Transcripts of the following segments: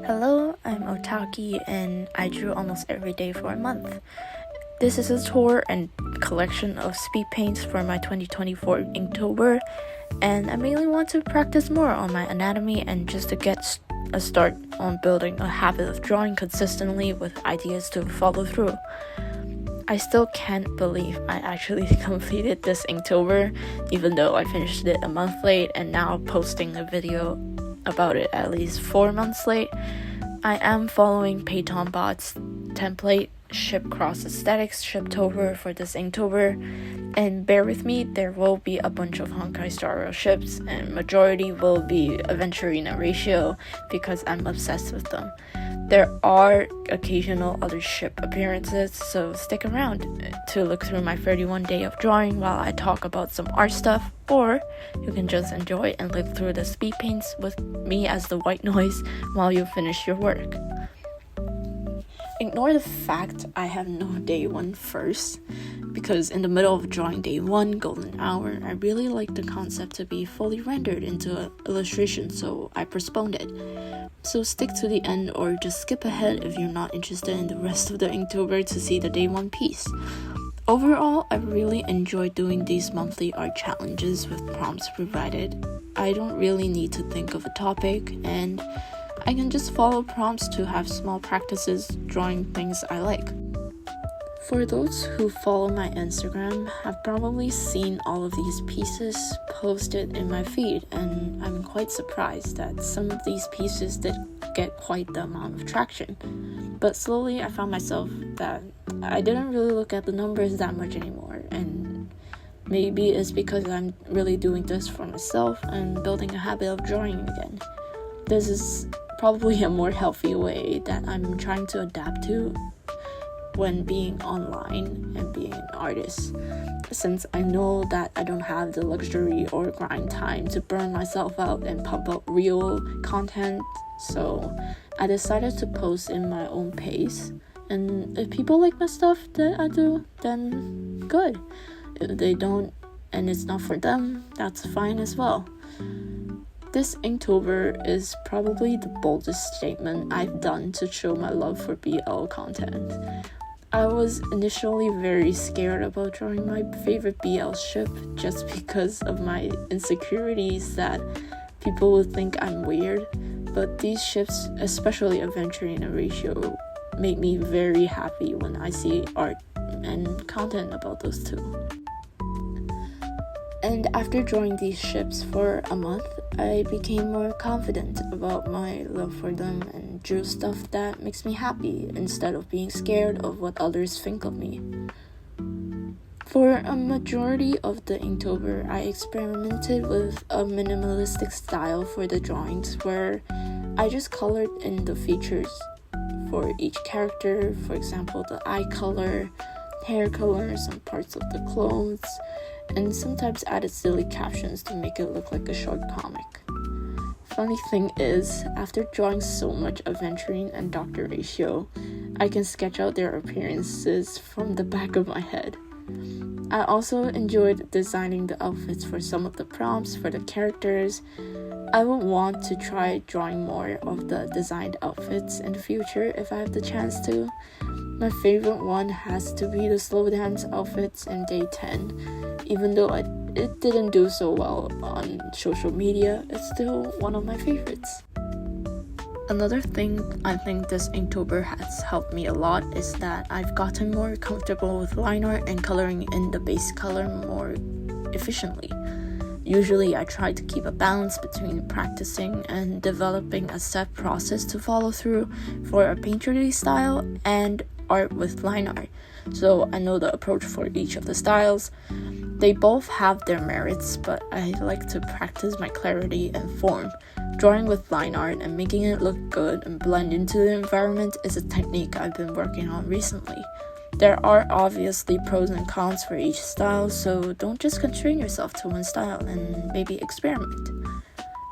Hello, I'm Otaki and I drew almost every day for a month. This is a tour and collection of speed paints for my 2024 Inktober, and I mainly want to practice more on my anatomy and just to get a start on building a habit of drawing consistently with ideas to follow through. I still can't believe I actually completed this Inktober, even though I finished it a month late and now posting a video about it at least 4 months late. I am following peytonbot's template ship cross aesthetics Shiptober for this Inktober, and bear with me, there will be a bunch of Honkai Star Rail ships and majority will be aventurine ratio because I'm obsessed with them. There are occasional other ship appearances, so stick around to look through my 31 day of drawing while I talk about some art stuff, or you can just enjoy and live through the speed paints with me as the white noise while you finish your work. Ignore the fact I have no day one first, because in the middle of drawing day one, golden hour, I really like the concept to be fully rendered into an illustration, so I postponed it. So stick to the end or just skip ahead if you're not interested in the rest of the Inktober to see the day one piece. Overall, I really enjoy doing these monthly art challenges with prompts provided. I don't really need to think of a topic, and I can just follow prompts to have small practices drawing things I like. For those who follow my Instagram have probably seen all of these pieces posted in my feed, and I'm quite surprised that some of these pieces did get quite the amount of traction. But slowly I found myself that I didn't really look at the numbers that much anymore, and maybe it's because I'm really doing this for myself and building a habit of drawing again. This is probably a more healthy way that I'm trying to adapt to when being online and being an artist, since I know that I don't have the luxury or grind time to burn myself out and pump out real content. So I decided to post in my own pace, and if people like my stuff that I do, then good. If they don't and it's not for them, that's fine as well. This Inktober is probably the boldest statement I've done to show my love for BL content. I was initially very scared about drawing my favorite BL ship just because of my insecurities that people would think I'm weird, but these ships, especially aventurine ratio, make me very happy when I see art and content about those two. And after drawing these ships for a month, I became more confident about my love for them and drew stuff that makes me happy instead of being scared of what others think of me. For a majority of the Inktober, I experimented with a minimalistic style for the drawings where I just colored in the features for each character, for example, the eye color, hair color, some parts of the clothes, and sometimes added silly captions to make it look like a short comic. Funny thing is, after drawing so much aventurine and doctor ratio, I can sketch out their appearances from the back of my head. I also enjoyed designing the outfits for some of the prompts for the characters. I would want to try drawing more of the designed outfits in the future if I have the chance to. My favorite one has to be the slow dance outfits in day 10. Even though it didn't do so well on social media, it's still one of my favorites. Another thing I think this Inktober has helped me a lot is that I've gotten more comfortable with line art and coloring in the base color more efficiently. Usually I try to keep a balance between practicing and developing a set process to follow through for a painterly style and art with line art, so I know the approach for each of the styles. They both have their merits, but I like to practice my clarity and form. Drawing with line art and making it look good and blend into the environment is a technique I've been working on recently. There are obviously pros and cons for each style, so don't just constrain yourself to one style and maybe experiment.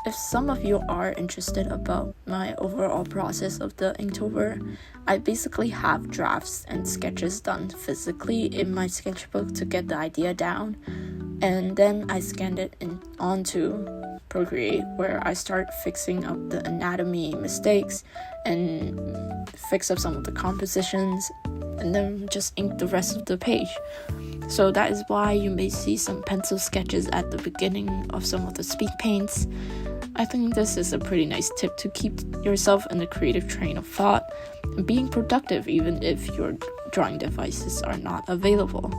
If some of you are interested about my overall process of the Inktober, I basically have drafts and sketches done physically in my sketchbook to get the idea down, and then I scanned it onto Procreate, where I start fixing up the anatomy mistakes and fix up some of the compositions, and then just ink the rest of the page. So that is why you may see some pencil sketches at the beginning of some of the speed paints. I think this is a pretty nice tip to keep yourself in the creative train of thought and being productive even if your drawing devices are not available.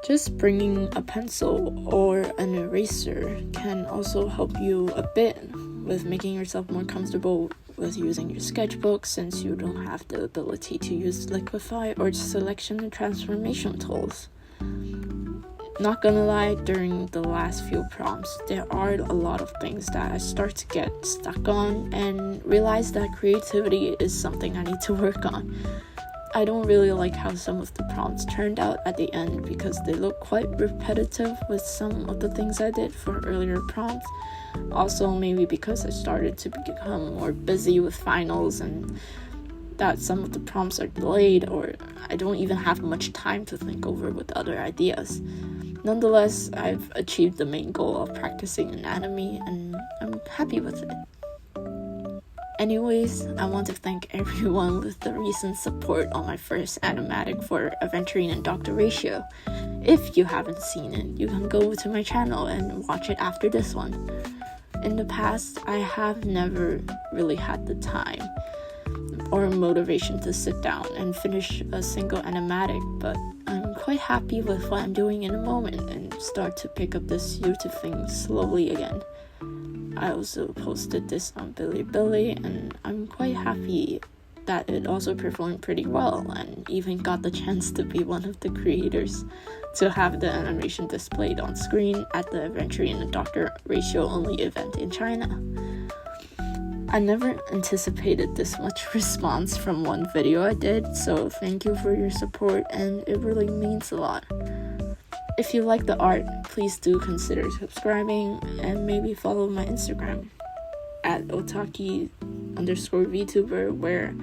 Just bringing a pencil or an eraser can also help you a bit with making yourself more comfortable with using your sketchbook, since you don't have the ability to use liquify or selection and transformation tools. Not gonna lie, during the last few prompts, there are a lot of things that I start to get stuck on and realize that creativity is something I need to work on. I don't really like how some of the prompts turned out at the end because they look quite repetitive with some of the things I did for earlier prompts. Also, maybe because I started to become more busy with finals and that some of the prompts are delayed, or I don't even have much time to think over with other ideas. Nonetheless, I've achieved the main goal of practicing anatomy and I'm happy with it. Anyways, I want to thank everyone with the recent support on my first animatic for Aventurine and Dr. Ratio. If you haven't seen it, you can go to my channel and watch it after this one. In the past, I have never really had the time or motivation to sit down and finish a single animatic, but I'm quite happy with what I'm doing in the moment and start to pick up this YouTube thing slowly again. I also posted this on Bilibili and I'm quite happy that it also performed pretty well and even got the chance to be one of the creators to have the animation displayed on screen at the Aventurine and Dr. Ratio only event in China. I never anticipated this much response from one video I did, so thank you for your support and it really means a lot. If you like the art, please do consider subscribing and maybe follow my Instagram at otaki_VTuber, where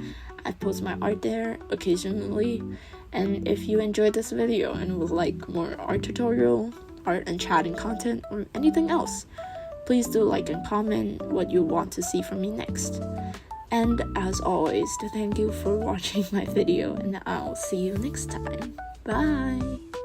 I post my art there occasionally. And if you enjoyed this video and would like more art tutorial, art and chatting content, or anything else, please do like and comment what you want to see from me next. And as always, thank you for watching my video and I'll see you next time. Bye!